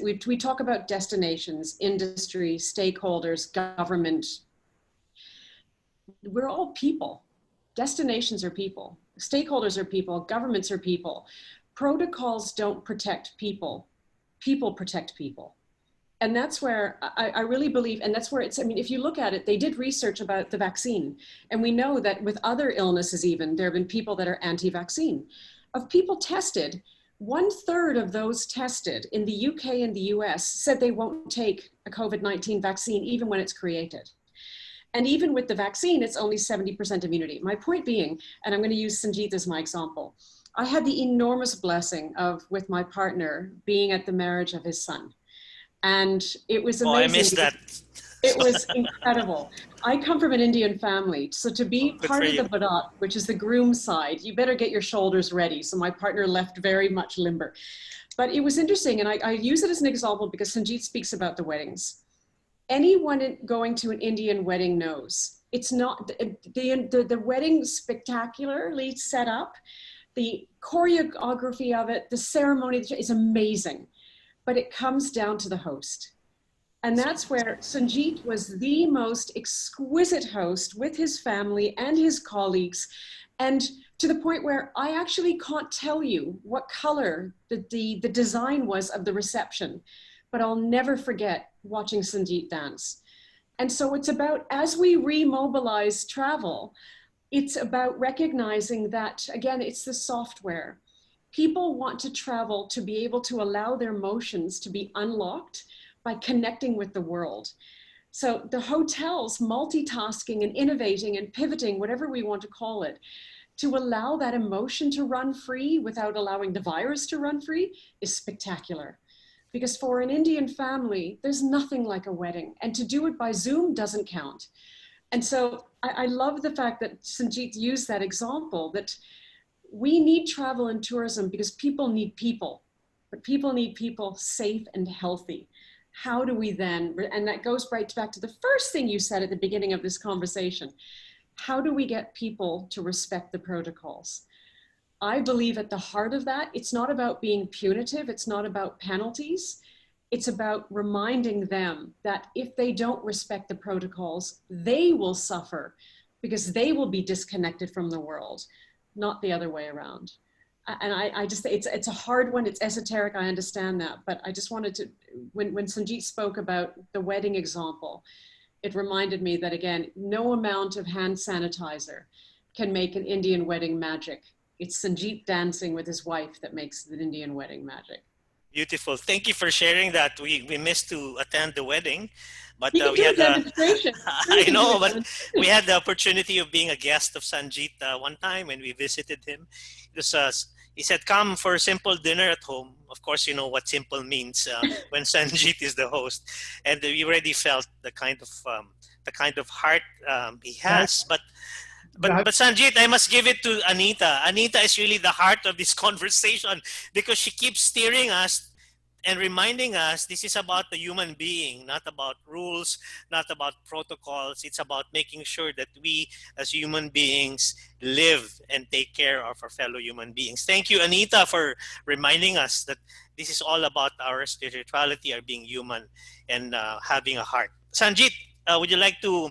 we talk about destinations, industry, stakeholders, government. We're all people. Destinations are people. Stakeholders are people. Governments are people. Protocols don't protect people. People protect people. And that's where I really believe, and that's where if you look at it, they did research about the vaccine. And we know that with other illnesses even, there have been people that are anti-vaccine. Of people tested, 1/3 of those tested in the UK and the US said they won't take a COVID-19 vaccine even when it's created. And even with the vaccine, it's only 70% immunity. My point being, and I'm going to use Sanjeet as my example, I had the enormous blessing of, with my partner, being at the marriage of his son. And it was amazing. Oh, I missed that. It was incredible. I come from an Indian family. So to be part of the Barat, which is the groom's side, you better get your shoulders ready. So my partner left very much limber. But it was interesting. And I use it as an example because Sanjeet speaks about the weddings. anyone going to an Indian wedding knows it's not the wedding spectacularly set up. The choreography of it, the ceremony is amazing, but it comes down to the host. And that's where Sanjeet was the most exquisite host with his family and his colleagues. And to the point where I actually can't tell you what color the design was of the reception, but I'll never forget watching Sanjeet dance. And so it's about, as we remobilize travel, it's about recognizing that, again, it's the software. People want to travel to be able to allow their emotions to be unlocked by connecting with the world. So the hotels multitasking and innovating and pivoting, whatever we want to call it, to allow that emotion to run free without allowing the virus to run free is spectacular. Because for an Indian family, there's nothing like a wedding. And to do it by Zoom doesn't count. And so I love the fact that Sanjeet used that example, that we need travel and tourism because people need people, but people need people safe and healthy. How do we then, and that goes right back to the first thing you said at the beginning of this conversation, how do we get people to respect the protocols? I believe at the heart of that, it's not about being punitive, it's not about penalties, it's about reminding them that if they don't respect the protocols, they will suffer because they will be disconnected from the world, not the other way around. And I just, it's a hard one, it's esoteric, I understand that, but I just wanted to, when Sanjeet spoke about the wedding example, it reminded me that, again, no amount of hand sanitizer can make an Indian wedding magic. It's Sanjeet dancing with his wife that makes the Indian wedding magic. Beautiful. Thank you for sharing that. We missed to attend the wedding, but You can we do had a demonstration. I know, but we had the opportunity of being a guest of Sanjeet one time when we visited him. It was, he said, "Come for a simple dinner at home." Of course, you know what simple means when Sanjeet is the host, and we already felt the kind of heart he has. But Sanjeet, I must give it to Anita. Anita is really the heart of this conversation because she keeps steering us and reminding us this is about the human being, not about rules, not about protocols. It's about making sure that we as human beings live and take care of our fellow human beings. Thank you, Anita, for reminding us that this is all about our spirituality, our being human, and having a heart. Sanjeet, would you like to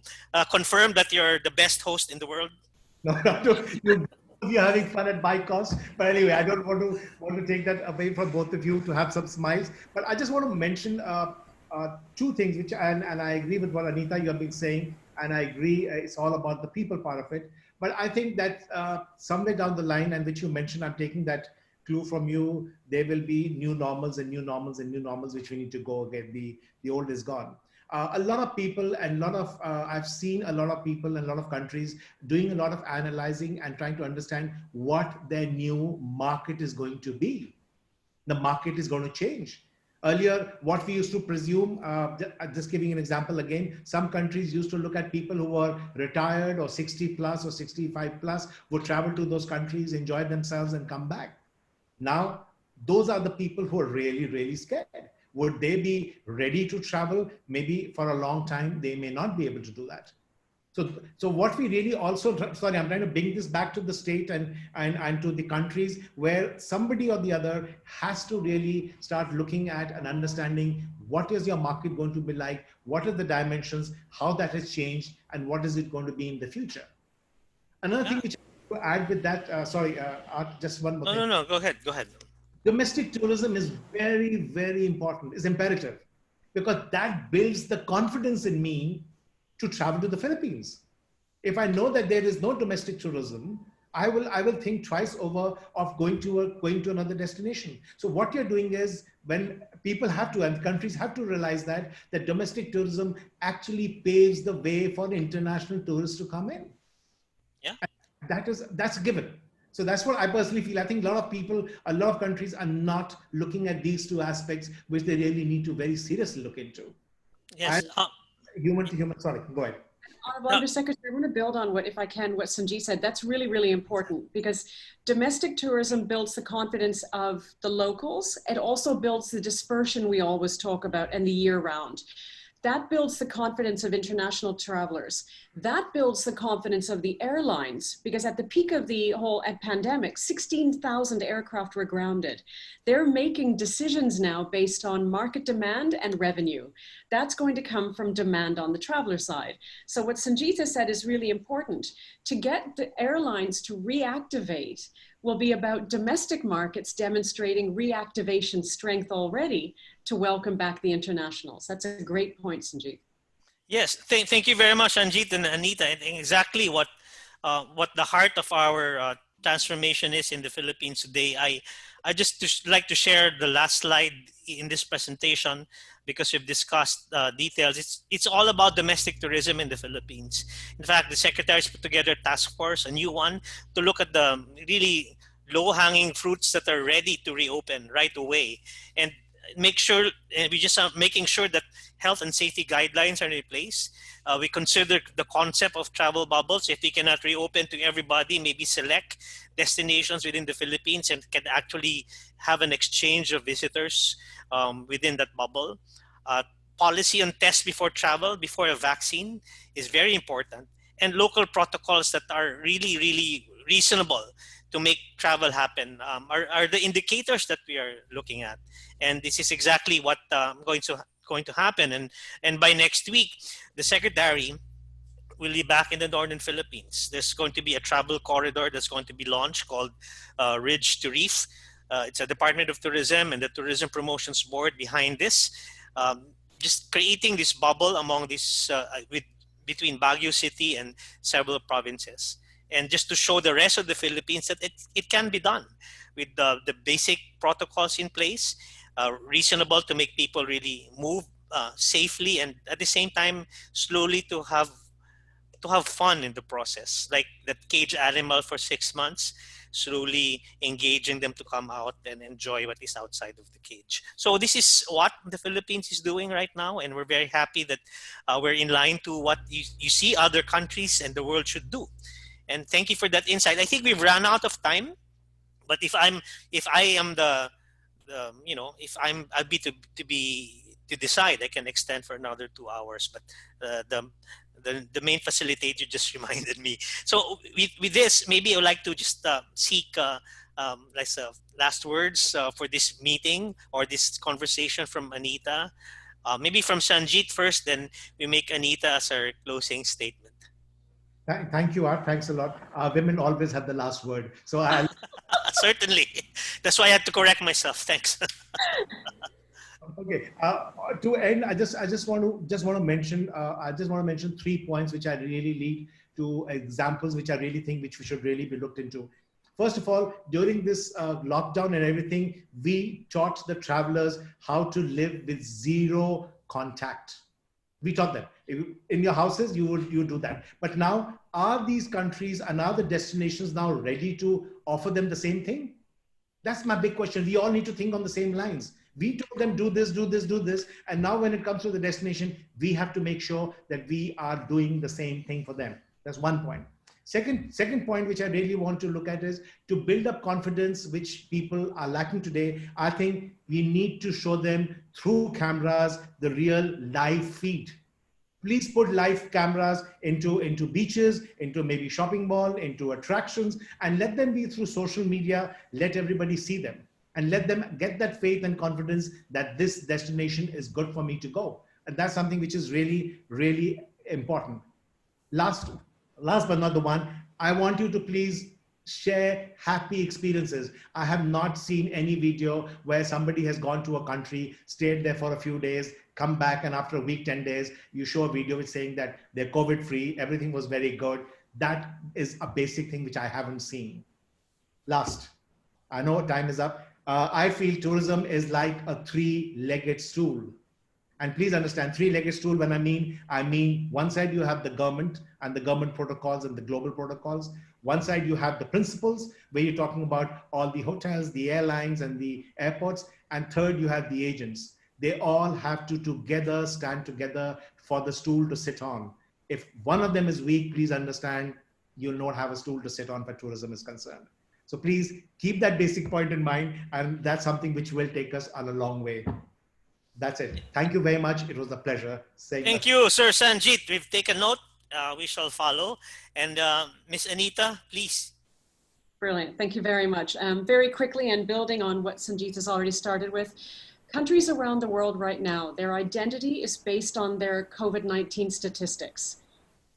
confirm that you're the best host in the world? No, you're having fun at my cost. But anyway, I don't want to take that away from both of you to have some smiles. But I just want to mention two things, which and I agree with what Anita you have been saying, and I agree it's all about the people part of it. But I think that somewhere down the line, and which you mentioned, I'm taking that clue from you. There will be new normals and new normals and new normals, which we need to go again. The old is gone. A lot of people and I've seen a lot of people and a lot of countries doing a lot of analyzing and trying to understand what their new market is going to be. The market is going to change. Earlier, what we used to presume, just giving an example again, some countries used to look at people who were retired or 60 plus or 65 plus, would travel to those countries, enjoy themselves and come back. Now, those are the people who are really, really scared. Would they be ready to travel? Maybe for a long time, they may not be able to do that. So what we really also, sorry, I'm trying to bring this back to the state and to the countries where somebody or the other has to really start looking at and understanding what is your market going to be like, what are the dimensions, how that has changed, and what is it going to be in the future. Another thing which I want to add with that, just one more thing. No, go ahead. Domestic tourism is very, very important, is imperative, because that builds the confidence in me to travel to the Philippines. If I know that there is no domestic tourism, I will think twice over of going to another destination. So what you're doing is, when people have to, and countries have to realize that domestic tourism actually paves the way for international tourists to come in. Yeah. And that's given. So that's what I personally feel. I think a lot of people, a lot of countries are not looking at these two aspects, which they really need to very seriously look into. Yes. Human to human, sorry, go ahead. Honorable Undersecretary, I want to build on what Sanjeet said. That's really, really important, because domestic tourism builds the confidence of the locals. It also builds the dispersion we always talk about and the year round. That builds the confidence of international travelers. That builds the confidence of the airlines, because at the peak of the whole pandemic, 16,000 aircraft were grounded. They're making decisions now based on market demand and revenue. That's going to come from demand on the traveler side. So what Sangeeta said is really important. To get the airlines to reactivate will be about domestic markets demonstrating reactivation strength already to welcome back the internationals. That's a great point, Sanjeet. Yes, thank you very much, Anjit and Anita. I think exactly what the heart of our transformation is in the Philippines today. I just like to share the last slide in this presentation because we've discussed details. It's all about domestic tourism in the Philippines. In fact, the secretaries put together a task force, a new one, to look at the really low-hanging fruits that are ready to reopen right away, and make sure we just are making sure that health and safety guidelines are in place. We consider the concept of travel bubbles. If we cannot reopen to everybody, maybe select destinations within the Philippines and can actually have an exchange of visitors within that bubble. Policy on tests before travel, before a vaccine, is very important. And local protocols that are really, really reasonable to make travel happen are the indicators that we are looking at. And this is exactly what going to happen. And by next week, the secretary will be back in the northern Philippines. There's going to be a travel corridor that's going to be launched called Ridge to Reef. It's a Department of Tourism and the Tourism Promotions Board behind this, just creating this bubble among this between Baguio City and several provinces. And just to show the rest of the Philippines that it can be done with the basic protocols in place, reasonable to make people really move safely, and at the same time slowly to have fun in the process, like that cage animal for 6 months, slowly engaging them to come out and enjoy what is outside of the cage. So this is what the Philippines is doing right now, and we're very happy that we're in line to what you see other countries and the world should do. And thank you for that insight. I think we've run out of time, but if I am I'll be to decide, I can extend for another 2 hours. But the main facilitator just reminded me. So with this, maybe I would like to just seek last words for this meeting or this conversation from Anita. Maybe from Sanjeet first, then we make Anita as our closing statement. Thank you, Art. Thanks a lot. Women always have the last word. So I'll Certainly. That's why I had to correct myself. Thanks. Okay. To end, I just want to mention 3 points which I really lead to examples which I really think which we should really be looked into. First of all, during this lockdown and everything, we taught the travelers how to live with zero contact. We taught them. In your houses, you do that. But now, are these countries and are the destinations now ready to offer them the same thing? That's my big question. We all need to think on the same lines. We told them do this, do this, do this. And now when it comes to the destination, we have to make sure that we are doing the same thing for them. That's one point. Second point, which I really want to look at, is to build up confidence, which people are lacking today. I think we need to show them through cameras the real live feed. Please put live cameras into beaches, into maybe shopping mall, into attractions, and let them be through social media. Let everybody see them and let them get that faith and confidence that this destination is good for me to go. And that's something which is really, really important. Last but not the one, I want you to please share happy experiences. I have not seen any video where somebody has gone to a country, stayed there for a few days, come back, and after a week, 10 days, you show a video with saying that they're COVID-free, everything was very good. That is a basic thing which I haven't seen. Last, I know time is up. I feel tourism is like a three-legged stool. And please understand, three-legged stool, when I mean one side you have the government and the government protocols and the global protocols. One side you have the principals, where you're talking about all the hotels, the airlines, and the airports. And third, you have the agents. They all have to together stand together for the stool to sit on. If one of them is weak, please understand, you'll not have a stool to sit on where tourism is concerned. So please keep that basic point in mind, and that's something which will take us on a long way. That's it. Thank you very much. It was a pleasure saying Thank you, Sir Sanjeet. We've taken note. We shall follow. And Miss Anita, please. Brilliant. Thank you very much. Very quickly, and building on what Sanjeet has already started with, countries around the world right now, their identity is based on their COVID-19 statistics.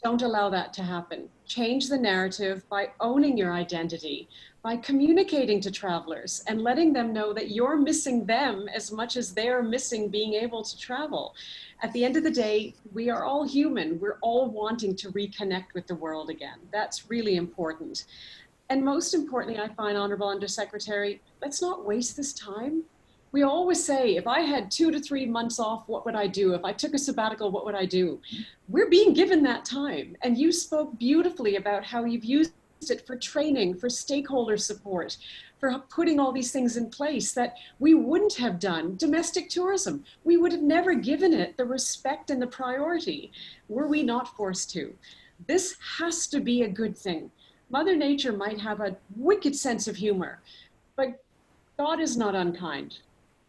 Don't allow that to happen. Change the narrative by owning your identity, by communicating to travelers and letting them know that you're missing them as much as they're missing being able to travel. At the end of the day, we are all human. We're all wanting to reconnect with the world again. That's really important. And most importantly, I find, Honorable Undersecretary, let's not waste this time. We always say, if I had 2 to 3 months off, what would I do? If I took a sabbatical, what would I do? We're being given that time. And you spoke beautifully about how you've used it for training, for stakeholder support, for putting all these things in place that we wouldn't have done. Domestic tourism, we would have never given it the respect and the priority were we not forced to. This has to be a good thing. Mother Nature might have a wicked sense of humor, but God is not unkind.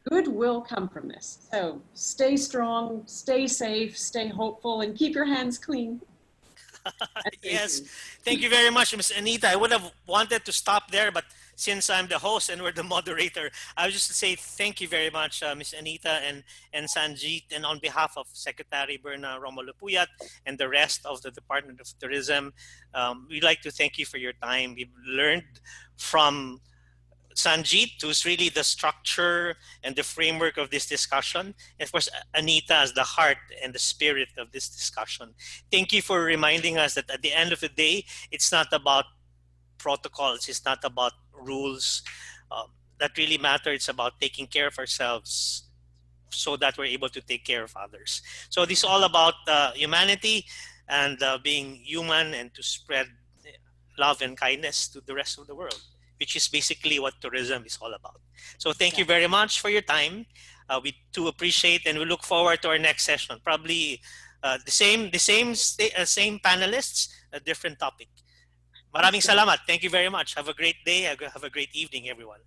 Good will come from this. So stay strong, stay safe, stay hopeful, and keep your hands clean. Yes, thank you very much, Ms. Anita. I would have wanted to stop there, but since I'm the host and we're the moderator, I would just say thank you very much, Ms. Anita and Sanjeet, and on behalf of Secretary Berna Romulo Puyat and the rest of the Department of Tourism, we'd like to thank you for your time. We've learned from Sanjeet, who's really the structure and the framework of this discussion. And of course, Anita as the heart and the spirit of this discussion. Thank you for reminding us that at the end of the day, it's not about protocols, it's not about rules that really matter. It's about taking care of ourselves so that we're able to take care of others. So this is all about humanity and being human and to spread love and kindness to the rest of the world, which is basically what tourism is all about. So thank you very much for your time. We do appreciate, and we look forward to our next session. Probably the same panelists, a different topic. Maraming salamat. Thank you very much. Have a great day. Have a great evening, everyone.